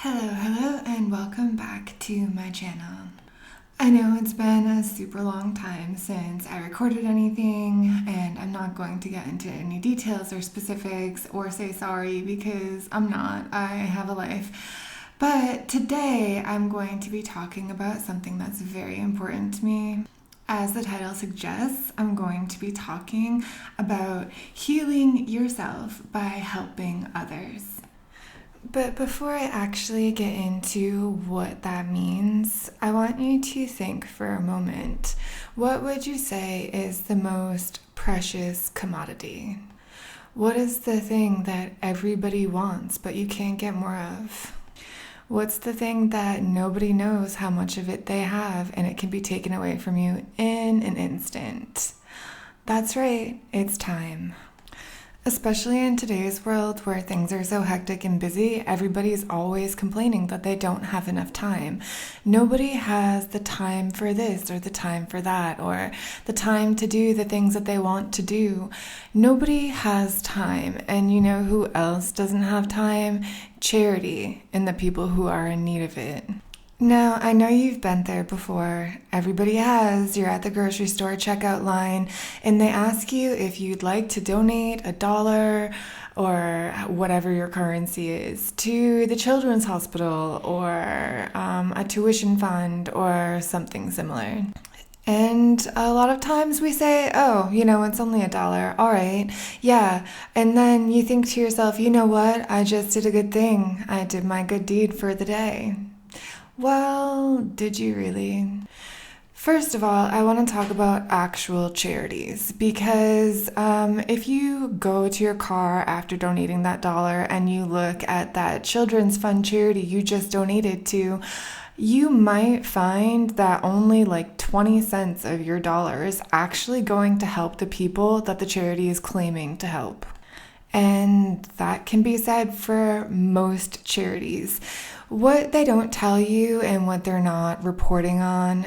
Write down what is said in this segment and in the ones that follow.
Hello, and welcome back to my channel. I know it's been a super long time since I recorded anything, and I'm not going to get into any details or specifics or say sorry because I'm not. I have a life. But today I'm going to be talking about something that's very important to me. As the title suggests, I'm going to be talking about healing yourself by helping others. But before I actually get into what that means, I want you to think for a moment. What would you say is the most precious commodity? What is the thing that everybody wants but you can't get more of? What's the thing that nobody knows how much of it they have and it can be taken away from you in an instant? That's right, it's time. Especially in today's world where things are so hectic and busy, everybody's always complaining that they don't have enough time. Nobody has the time for this or the time for that or the time to do the things that they want to do. Nobody has time. And you know who else doesn't have time? Charity and the people who are in need of it. Now, I know you've been there before. Everybody has. You're at the grocery store checkout line and they ask you if you'd like to donate $1 or whatever your currency is to the children's hospital or a tuition fund or something similar. And a lot of times we say, oh, it's only $1. All right. Yeah. And then you think to yourself, you know what? I just did a good thing. I did my good deed for the day. Well, did you really? First of all, I want to talk about actual charities because if you go to your car after donating that $1 and you look at that children's fund charity you just donated to, you might find that only like 20 cents of your dollar is actually going to help the people that the charity is claiming to help. And that can be said for most charities. What they don't tell you and what they're not reporting on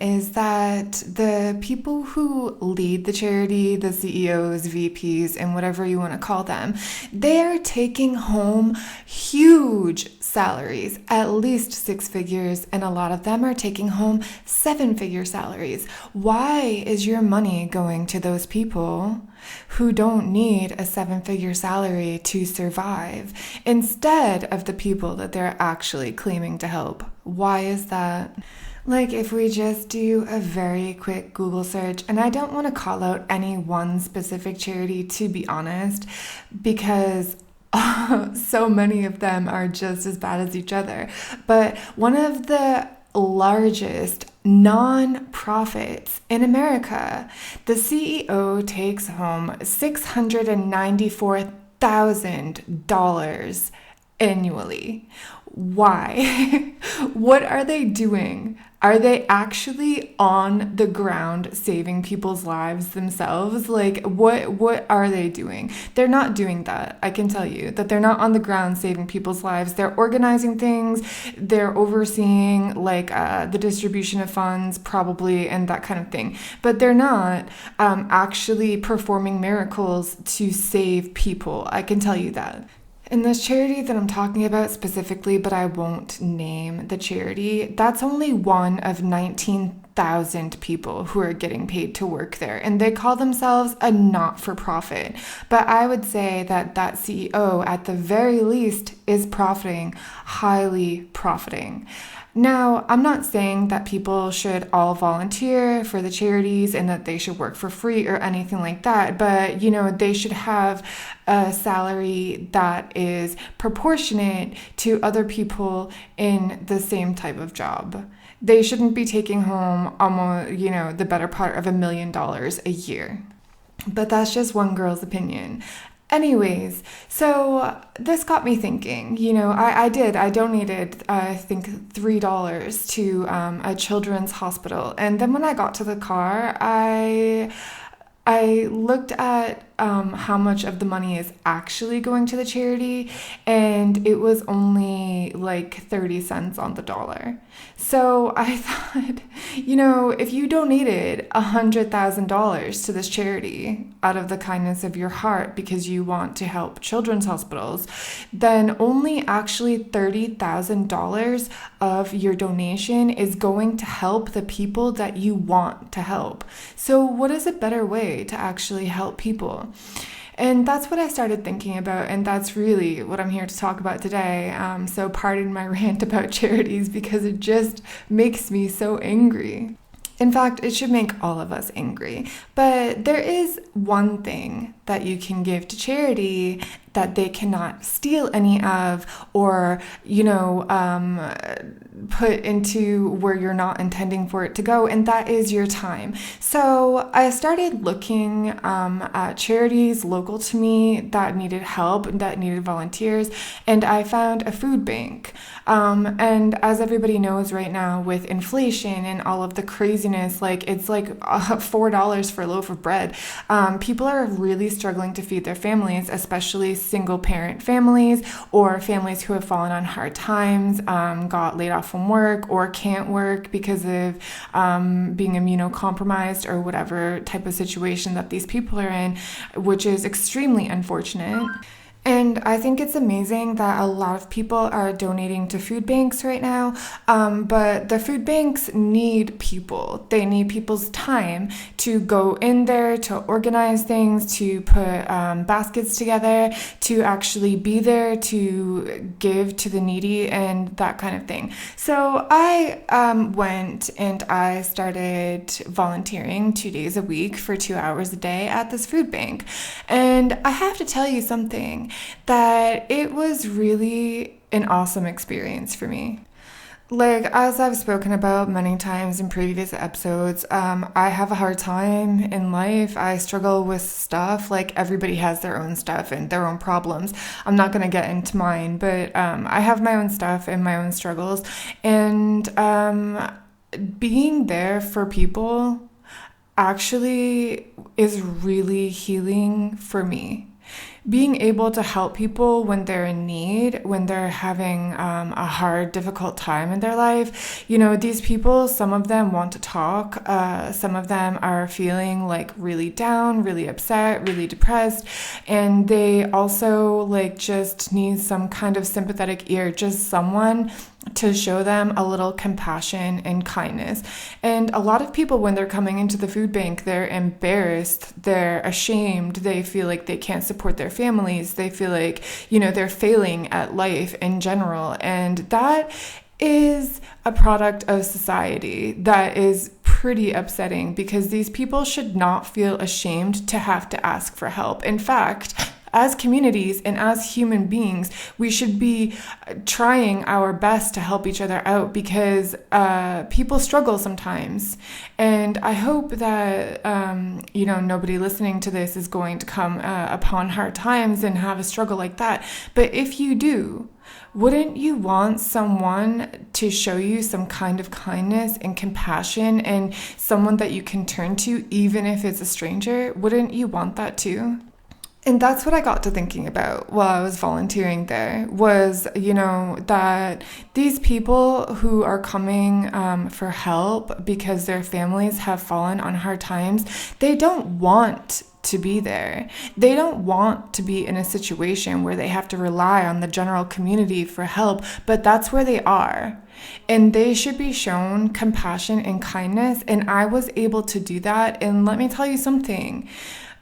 is that the people who lead the charity, the CEOs, VPs, and whatever you want to call them, they are taking home huge salaries, at least 6 figures, and a lot of them are taking home 7-figure salaries. Why is your money going to those people who don't need a 7-figure salary to survive instead of the people that they're actually claiming to help? Why is that? Like, if we just do a very quick Google search, and I don't want to call out any one specific charity, to be honest, because so many of them are just as bad as each other. But one of the largest non-profits in America, the CEO takes home $694,000 annually. Why? What are they doing? Are they actually on the ground saving people's lives themselves? Like, what are they doing? They're not doing that. I can tell you that they're not on the ground saving people's lives. They're organizing things. They're overseeing the distribution of funds probably and that kind of thing. But they're not actually performing miracles to save people. I can tell you that. And this charity that I'm talking about specifically, but I won't name the charity, that's only one of 19,000 people who are getting paid to work there. And they call themselves a not-for-profit. But I would say that that CEO, at the very least, is profiting, highly profiting. Now, I'm not saying that people should all volunteer for the charities and that they should work for free or anything like that, but, they should have a salary that is proportionate to other people in the same type of job. They shouldn't be taking home almost, the better part of $1 million a year. But that's just one girl's opinion. Anyways, so this got me thinking, I donated, I think $3 to a children's hospital. And then when I got to the car, I looked at how much of the money is actually going to the charity, and it was only like 30 cents on the dollar. So I thought, if you donated $100,000 to this charity out of the kindness of your heart because you want to help children's hospitals, then only actually $30,000 of your donation is going to help the people that you want to help. So what is a better way to actually help people? And that's what I started thinking about, and that's really what I'm here to talk about today. So pardon my rant about charities because it just makes me so angry. In fact, it should make all of us angry. But there is one thing that you can give to charity that they cannot steal any of or, put into where you're not intending for it to go, and that is your time. So I started looking at charities local to me that needed help, that needed volunteers, and I found a food bank. And as everybody knows right now with inflation and all of the craziness, it's like $4 for a loaf of bread. People are really struggling to feed their families, especially single parent families or families who have fallen on hard times, got laid off from work or can't work because of being immunocompromised or whatever type of situation that these people are in, which is extremely unfortunate. And I think it's amazing that a lot of people are donating to food banks right now, but the food banks need people. They need people's time to go in there, to organize things, to put baskets together, to actually be there, to give to the needy and that kind of thing. So I went and I started volunteering 2 days a week for 2 hours a day at this food bank. And I have to tell you something, that it was really an awesome experience for me. As I've spoken about many times in previous episodes, I have a hard time in life. I struggle with stuff. Everybody has their own stuff and their own problems. I'm not going to get into mine, but I have my own stuff and my own struggles. And being there for people actually is really healing for me. Being able to help people when they're in need, when they're having a hard, difficult time in their life. These people, some of them want to talk. Some of them are feeling really down, really upset, really depressed. And they also just need some kind of sympathetic ear, just someone to show them a little compassion and kindness. And a lot of people, when they're coming into the food bank, they're embarrassed, they're ashamed, they feel like they can't support their families, they feel like, they're failing at life in general. And that is a product of society that is pretty upsetting because these people should not feel ashamed to have to ask for help. In fact, as communities and as human beings, we should be trying our best to help each other out because people struggle sometimes. And I hope that, nobody listening to this is going to come upon hard times and have a struggle like that. But if you do, wouldn't you want someone to show you some kind of kindness and compassion and someone that you can turn to, even if it's a stranger? Wouldn't you want that too? And that's what I got to thinking about while I was volunteering there was, that these people who are coming for help because their families have fallen on hard times, they don't want to be there. They don't want to be in a situation where they have to rely on the general community for help, but that's where they are. And they should be shown compassion and kindness. And I was able to do that. And let me tell you something.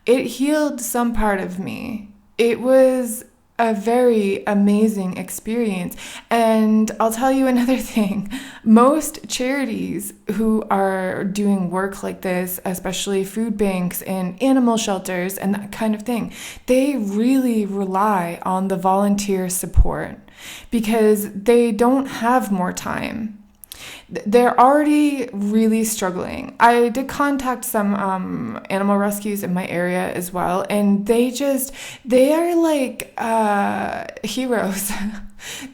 It healed some part of me. It was a very amazing experience. And I'll tell you another thing. Most charities who are doing work like this, especially food banks and animal shelters and that kind of thing, they really rely on the volunteer support because they don't have more time. They're already really struggling. I did contact some animal rescues in my area as well, and they are like heroes.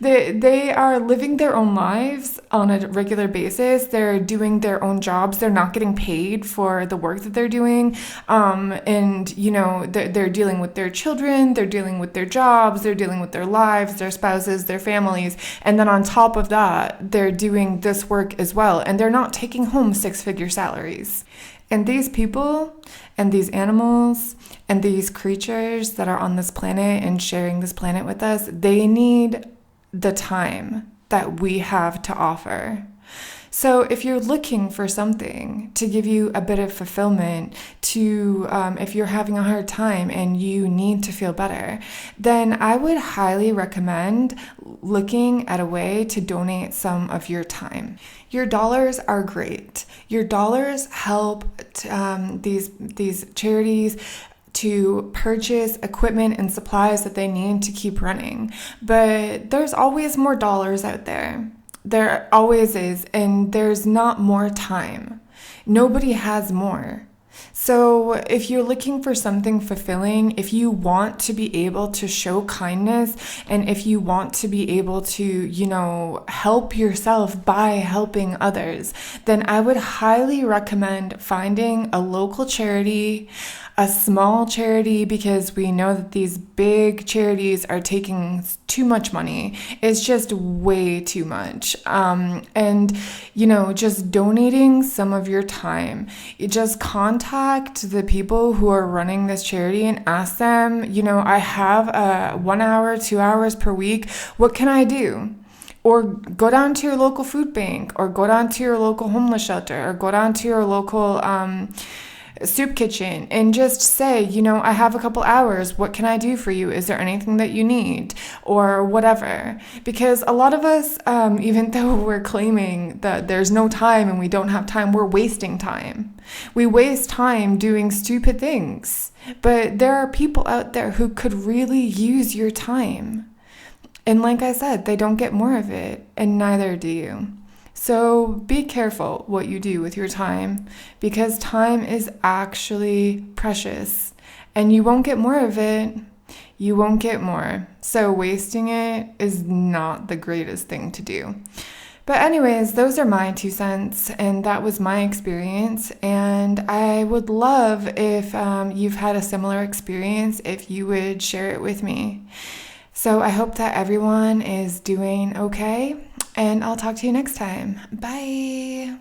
They are living their own lives on a regular basis. They're doing their own jobs. They're not getting paid for the work that they're doing. And, you know, they're dealing with their children. They're dealing with their jobs. They're dealing with their lives, their spouses, their families. And then on top of that, they're doing this work as well. And they're not taking home six-figure salaries. And these people and these animals and these creatures that are on this planet and sharing this planet with us, they need the time that we have to offer. So if you're looking for something to give you a bit of fulfillment, if you're having a hard time and you need to feel better, then I would highly recommend looking at a way to donate some of your time. Your dollars are great. Your dollars help these charities to purchase equipment and supplies that they need to keep running. But there's always more dollars out there. There always is, and there's not more time. Nobody has more. So if you're looking for something fulfilling, if you want to be able to show kindness, and if you want to be able to, you know, help yourself by helping others, then I would highly recommend finding a local charity, a small charity, because we know that these big charities are taking too much money. It's just way too much. And, you know, just donating some of your time. You just contact the people who are running this charity and ask them, you know, I have 1 hour, 2 hours per week. What can I do? Or go down to your local food bank, or go down to your local homeless shelter, or go down to your local soup kitchen and just say, you know, I have a couple hours. What can I do for you? Is there anything that you need? Or whatever. Because a lot of us, even though we're claiming that there's no time and we don't have time, we're wasting time. We waste time doing stupid things. But there are people out there who could really use your time. And like I said, they don't get more of it, and neither do you. So be careful what you do with your time, because time is actually precious and you won't get more of it. You won't get more. So wasting it is not the greatest thing to do. But anyways, those are my 2 cents, and that was my experience. And I would love if you've had a similar experience, if you would share it with me. So I hope that everyone is doing okay, and I'll talk to you next time. Bye.